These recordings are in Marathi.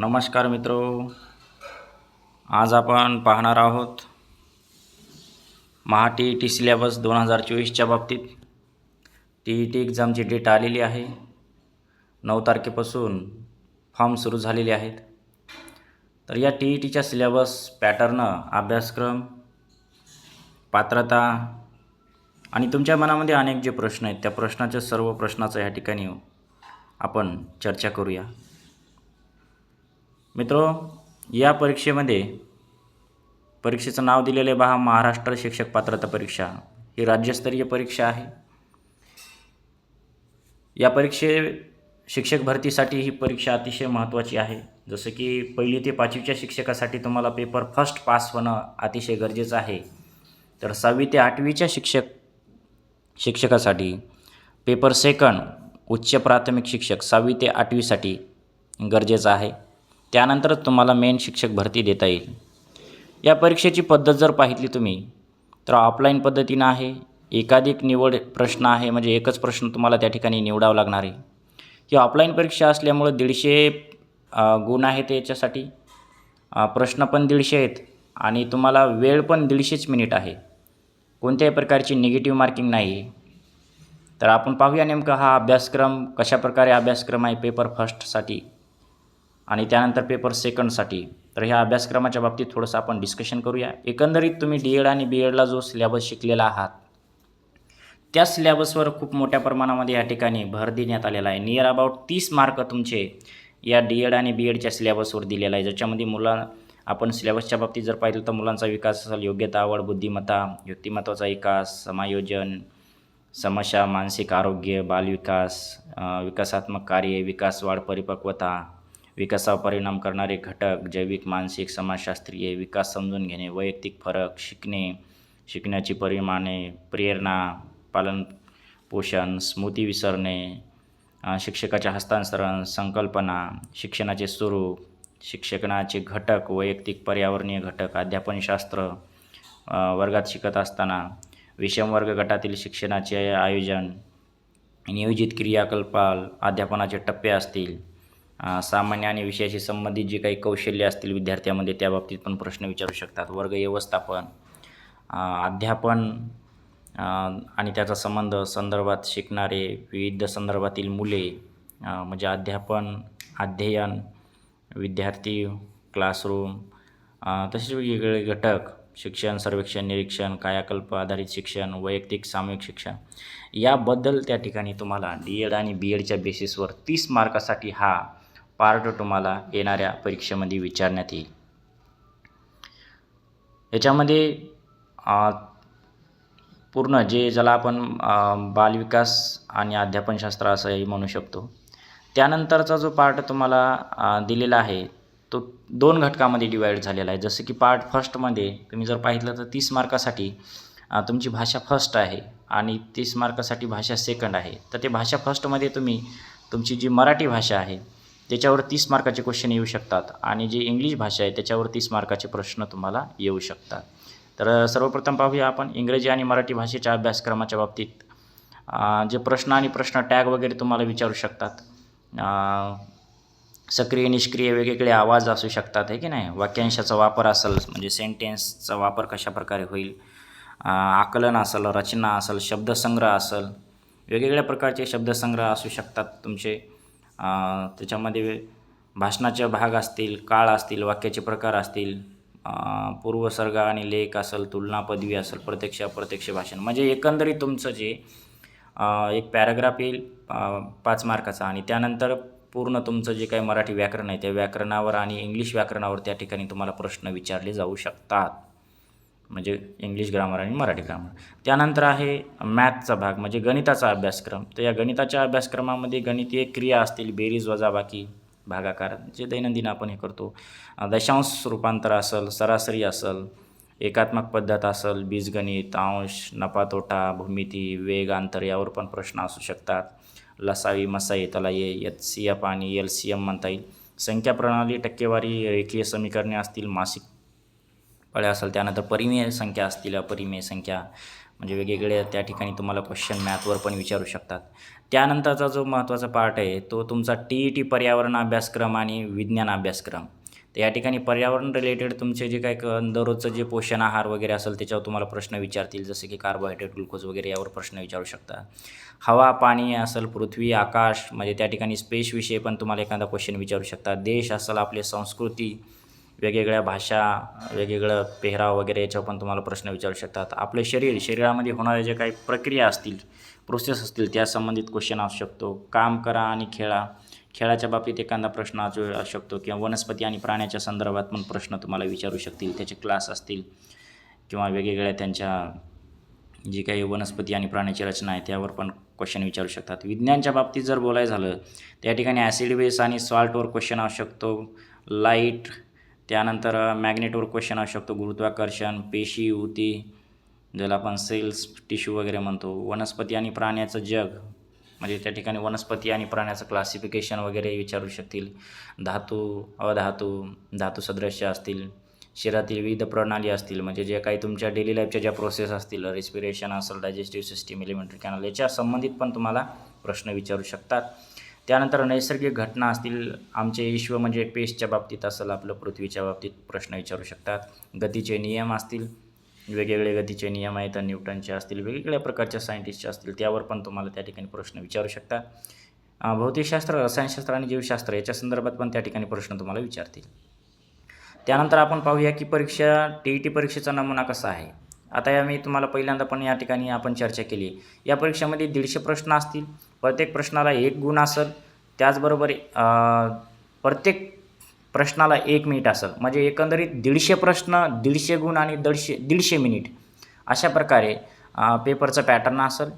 नमस्कार मित्रो, आज आपण पाहणार आहोत महा TET सिलेबस 2024च्या बाबतीत. TET एक्झामची डेट आलेली आहे. 9 तारखेपासून फॉर्म सुरू झालेले आहेत. तर या TETच्या सिलेबस, पॅटर्न, अभ्यासक्रम, पात्रता आणि तुमच्या मनामध्ये अनेक जे प्रश्न आहेत त्या प्रश्नाच्या सर्व प्रश्नाचं या ठिकाणी आपण चर्चा करूया. मित्रो, या परीक्षेचं नाव दिलेले पहा, महाराष्ट्र शिक्षक पात्रता परीक्षा. ही राज्यस्तरीय परीक्षा आहे. या शिक्षक भरतीसाठी ही परीक्षा अतिशय महत्त्वाची आहे. जसं की 1ली ते 5वीच्या शिक्षकासाठी तुम्हाला पेपर फर्स्ट पास होणं अतिशय गरजेचं आहे. तर 6वी ते 8वीच्या शिक्षकासाठी पेपर सेकंड, उच्च प्राथमिक शिक्षक 6वी ते 8वीसाठी गरजेचं आहे. त्यानंतरच तुम्हाला मेन शिक्षक भरती देता येईल. या परीक्षेची पद्धत जर पाहितली तुम्ही तर ऑफलाईन पद्धतीनं आहे. एकाधिक निवड प्रश्न आहे, म्हणजे एकच प्रश्न तुम्हाला त्या ठिकाणी निवडावं लागणार आहे. ही ऑफलाईन परीक्षा असल्यामुळं 150 गुण आहेत याच्यासाठी. प्रश्न पण 150 आहेत आणि तुम्हाला वेळ पण 150च मिनिट आहे. कोणत्याही प्रकारची निगेटिव्ह मार्किंग नाही. तर आपण पाहूया नेमका हा अभ्यासक्रम कशाप्रकारे अभ्यासक्रम आहे पेपर फर्स्टसाठी आणि त्यानंतर पेपर सेकंडसाठी. तर ह्या अभ्यासक्रमाच्या बाबतीत थोडंसं आपण डिस्कशन करूया. एकंदरीत तुम्ही DED आणि BEDला जो सिलेबस शिकलेला आहात त्या सिलेबसवर खूप मोठ्या प्रमाणामध्ये या ठिकाणी भर देण्यात आलेला आहे. नियर अबाउट 30 मार्क तुमचे या DED आणि BEDच्या सिलेबसवर दिलेला आहे. ज्याच्यामध्ये आपण सिलेबसच्या बाबतीत जर पाहिलं तर मुलांचा विकास असेल, योग्यता, आवड, बुद्धिमत्ता, व्यक्तिमत्वाचा विकास, समायोजन, समस्या, मानसिक आरोग्य, बालविकास, विकासात्मक कार्य, विकास, वाढ, परिपक्वता, विकासावर परिणाम करणारे घटक, जैविक, मानसिक, समाजशास्त्रीय, विकास समजून घेणे, वैयक्तिक फरक, शिकण्याची परिमाणे, प्रेरणा, पालन पोषण, स्मृती विसरणे, शिक्षकाचे हस्तांतरण, संकल्पना, शिक्षणाचे स्वरूप, शिक्षणाचे घटक, वैयक्तिक पर्यावरणीय घटक, अध्यापनशास्त्र, वर्गात शिकत असताना, विषम वर्ग गटातील शिक्षणाचे आयोजन, नियोजित क्रियाकल्पाल, अध्यापनाचे टप्पे असतील, सामान्य आणि विषयाशी संबंधित जे काही कौशल्य असतील विद्यार्थ्यामध्ये त्या बाबतीत पण प्रश्न विचारू शकतात. वर्ग व्यवस्थापन, अध्यापन आणि त्याचा संदर्भात शिकणारे विविध संदर्भातील मुले, म्हणजे अध्ययन, विद्यार्थी, क्लासरूम, तसेच वेगवेगळे घटक, शिक्षण, सर्वेक्षण, निरीक्षण, कायाकल्प आधारित शिक्षण, वैयक्तिक, सामूहिक शिक्षण याबद्दल त्या ठिकाणी तुम्हाला DED आणि BEDच्या बेसिसवर 30 मार्कासाठी हा पार्ट तुम्हाला येणाऱ्या परीक्षेमध्ये विचारण्यात येईल. याच्यामध्ये पूर्ण ज्याला आपण बालविकास आणि अध्यापनशास्त्र असंही म्हणू शकतो. त्यानंतरचा जो पार्ट तुम्हाला दिलेला आहे तो 2 घटकामध्ये डिवाईड झालेला आहे. जसं की पार्ट फर्स्टमध्ये तुम्ही जर पाहिलं तर 30 मार्कासाठी तुमची भाषा फर्स्ट आहे आणि 30 मार्कासाठी भाषा सेकंड आहे. तर ते भाषा फर्स्टमध्ये तुमची जी मराठी भाषा आहे त्याच्यावर 30 मार्काचे क्वेश्चन येऊ शकतात आणि जी इंग्लिश भाषा आहे त्याच्यावर 30 मार्काचे प्रश्न तुम्हाला येऊ शकतात. तर सर्वप्रथम पाहूया आपण इंग्रजी आणि मराठी भाषेच्या अभ्यासक्रमाच्या बाबतीत जे प्रश्न टॅग वगैरे तुम्हाला विचारू शकतात. सक्रिय, निष्क्रिय वेगवेगळे आवाज असू शकतात, आहे की नाही. वाक्यांशाचा वापर असेल, म्हणजे सेंटेन्सचा वापर कशाप्रकारे होईल, आकलन असेल, रचना असेल, शब्दसंग्रह असेल, वेगवेगळ्या प्रकारचे शब्दसंग्रह असू शकतात तुमचे. त्याच्यामध्ये भाषणाचे भाग असतील, काळ असतील, वाक्याचे प्रकार असतील, पूर्वसर्ग आणि लेख असेल, तुलना, पदवी असेल, प्रत्यक्ष अप्रत्यक्ष भाषण, म्हणजे एकंदरीत तुमचं जे एक पॅराग्राफ येईल 5 मार्काचा आणि त्यानंतर पूर्ण तुमचं जे काही मराठी व्याकरण आहे त्या व्याकरणावर आणि इंग्लिश व्याकरणावर त्या ठिकाणी तुम्हाला प्रश्न विचारले जाऊ शकतात, म्हणजे इंग्लिश ग्रामर आणि मराठी ग्रामर. त्यानंतर आहे मॅथचा भाग, म्हणजे गणिताचा अभ्यासक्रम. तर या गणिताच्या अभ्यासक्रमामध्ये गणितीय क्रिया असतील, बेरीज, वजाबाकी, भागाकार, जे दैनंदिन आपण हे करतो, दशांश रूपांतर असेल, सरासरी असेल, एकात्मक पद्धत असेल, बीजगणित, अंश, नफा तोटा, भूमिती, वेग, अंतर यावर पण प्रश्न असू शकतात. लसावी, मसाई, तलाये, HCF आणि LCM म्हणता येईल. संख्या प्रणाली, टक्केवारी, रेखीय समीकरणे असतील, मासिक पाळ्या असेल, त्यानंतर परिमेय संख्या असतील, अपरिमेय संख्या, म्हणजे वेगवेगळे त्या ठिकाणी तुम्हाला क्वेश्चन मॅथवर पण विचारू शकतात. त्यानंतरचा जो महत्त्वाचा पार्ट आहे तो तुमचा TET पर्यावरण अभ्यासक्रम आणि विज्ञान अभ्यासक्रम. तर या ठिकाणी पर्यावरण रिलेटेड तुमचे जे काही दररोजचं जे पोषण आहार वगैरे असेल त्याच्यावर तुम्हाला प्रश्न विचारतील, जसे की कार्बोहायड्रेट, ग्लुकोज वगैरे यावर प्रश्न विचारू शकता. हवा, पाणी असेल, पृथ्वी, आकाश म्हणजे त्या ठिकाणी स्पेसविषयी पण तुम्हाला एखादा क्वेश्चन विचारू शकता. देश असेल, आपली संस्कृती, वेगवेगळ्या भाषा, वेगवेगळं पेहराव वगैरे याच्यावर पण तुम्हाला प्रश्न विचारू शकतात. आपले शरीरामध्ये होणाऱ्या जे काही प्रक्रिया असतील, प्रोसेस असतील त्या संबंधित क्वेश्चन असू शकतो. काम करा आणि खेळाच्या बाबतीत एखादा प्रश्न असू शकतो किंवा वनस्पती आणि प्राण्याच्या संदर्भात पण प्रश्न तुम्हाला विचारू शकतील. त्याचे क्लास असतील किंवा वेगवेगळ्या त्यांच्या जी काही वनस्पती आणि प्राण्याची रचना आहे त्यावर पण क्वेश्चन विचारू शकतात. विज्ञानच्या बाबतीत जर बोलायचं झालं त्या ठिकाणी ॲसिड बेस आणि सॉल्टवर क्वेश्चन असू शकतो. लाईट, त्यानंतर मॅग्नेटवर क्वेश्चन असू शकतो. गुरुत्वाकर्षण, पेशी, ऊती, ज्याला आपण सेल्स, टिश्यू वगैरे म्हणतो. वनस्पती आणि प्राण्याचं जग म्हणजे त्या ठिकाणी वनस्पती आणि प्राण्याचं क्लासिफिकेशन वगैरे विचारू शकतील. धातू, अधातू, धातू सदृश्य असतील. शरीरातील विविध प्रणाली असतील, म्हणजे जे काही तुमच्या डेली लाईफच्या ज्या प्रोसेस असतील, रेस्पिरेशन असेल, डायजेस्टिव्ह सिस्टीम, एलिमेंटरी कॅनल याच्या संबंधित पण तुम्हाला प्रश्न विचारू शकतात. त्यानंतर नैसर्गिक घटना असतील, आमचे विश्व म्हणजे पेस्टच्या बाबतीत असेल, आपलं पृथ्वीच्या बाबतीत प्रश्न विचारू शकतात. गतीचे नियम असतील, वेगवेगळे गतीचे नियम आहेत, न्यूटनचे असतील, वेगवेगळ्या प्रकारच्या सायंटिस्टचे असतील, त्यावर पण तुम्हाला त्या ठिकाणी प्रश्न विचारू शकतात. भौतिकशास्त्र, रसायनशास्त्र आणि जीवशास्त्र याच्या संदर्भात पण त्या ठिकाणी प्रश्न तुम्हाला विचारतील. त्यानंतर आपण पाहूया की TET परीक्षेचा नमुना कसा आहे. आता मी तुम्हाला पहिल्यांदा पण या ठिकाणी आपण चर्चा केली. या परीक्षेमध्ये 150 प्रश्न असतील. प्रत्येक प्रश्नाला 1 गुण असेल. त्याचबरोबर प्रत्येक प्रश्नाला 1 मिनिट असेल. म्हणजे एकंदरीत 150 प्रश्न, 150 गुण आणि 150 मिनिट अशा प्रकारे पेपरचं पॅटर्न असेल.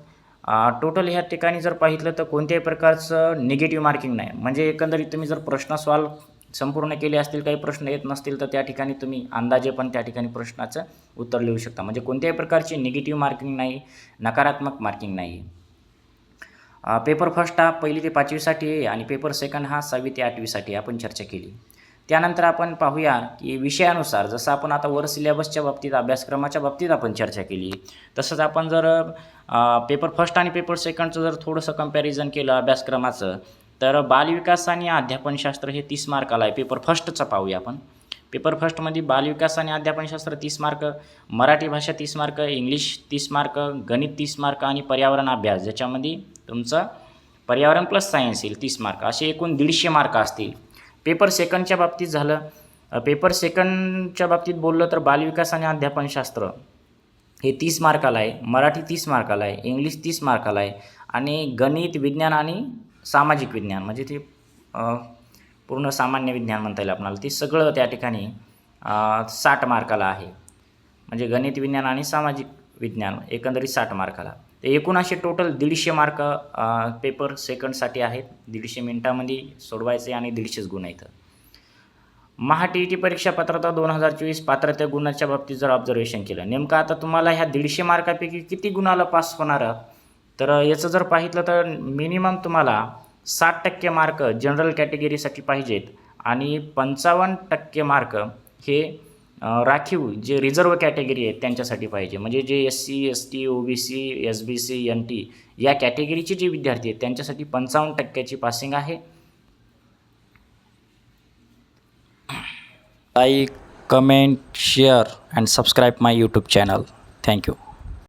टोटल ह्या ठिकाणी जर पाहिलं तर कोणत्याही प्रकारचं निगेटिव्ह मार्किंग नाही. म्हणजे एकंदरीत तुम्ही जर प्रश्न सॉल्व संपूर्ण केले असतील, काही प्रश्न येत नसतील तर त्या ठिकाणी तुम्ही अंदाजे पण त्या ठिकाणी प्रश्नाचं उत्तर लिहू शकता. म्हणजे कोणत्याही प्रकारची निगेटिव्ह मार्किंग नाही, नकारात्मक मार्किंग नाही. पेपर फर्स्ट हा 1ली ते 5वीसाठी आहे आणि पेपर सेकंड हा 6वी ते 8वीसाठी आपण चर्चा केली. त्यानंतर आपण पाहूया की विषयानुसार, जसं आपण आता वर सिलेबसच्या बाबतीत, अभ्यासक्रमाच्या बाबतीत आपण चर्चा केली, तसंच आपण जर पेपर फर्स्ट आणि पेपर सेकंडचं जर थोडंसं कंपॅरिझन केलं अभ्यासक्रमाचं, तर बालविकास आणि अध्यापनशास्त्र हे 30 मार्काला आहे. पेपर फर्स्टचं पाहूया आपण. पेपर फर्स्टमध्ये बालविकास आणि अध्यापनशास्त्र 30 मार्क, मराठी भाषा 30 मार्क, इंग्लिश 30 मार्क, गणित 30 मार्क आणि पर्यावरण अभ्यास ज्याच्यामध्ये तुमचं पर्यावरण प्लस सायन्स येईल 30 मार्क, असे एकूण 150 मार्क असतील. पेपर सेकंडच्या बाबतीत झालं, पेपर सेकंडच्या बाबतीत बोललं तर बालविकास आणि अध्यापनशास्त्र हे 30 मार्काला आहे, मराठी 30 मार्काला आहे, इंग्लिश 30 मार्काला आहे आणि गणित, विज्ञान आणि सामाजिक विज्ञान म्हणजे ते पूर्ण सामान्य विज्ञान म्हणता येईल आपल्याला, ते सगळं त्या ठिकाणी 60 मार्काला आहे. म्हणजे गणित, विज्ञान आणि सामाजिक विज्ञान एकंदरीत 60 मार्काला. तर एकूण असे टोटल 150 मार्क पेपर सेकंडसाठी आहेत. 150 मिनिटामध्ये सोडवायचे आणि 150 गुण आहेत. TET परीक्षा पात्रता 2024 पात्रता गुणाच्या बाबतीत जर ऑब्झर्वेशन केलं, नेमकं आता तुम्हाला ह्या 150 मार्कापैकी किती गुणाला पास होणार, तर याचं जर पाहिलं तर मिनिमम तुम्हाला 60% मार्क जनरल कॅटेगरीसाठी पाहिजेत आणि 55% मार्क हे राखीव जे रिझर्व्ह कॅटेगरी आहेत त्यांच्यासाठी पाहिजे. म्हणजे जे SC, ST, OBC, SBC, NT या कॅटेगरीचे जे विद्यार्थी आहेत त्यांच्यासाठी 55% पासिंग आहे. Like, comment, share and subscribe my YouTube channel. Thank you.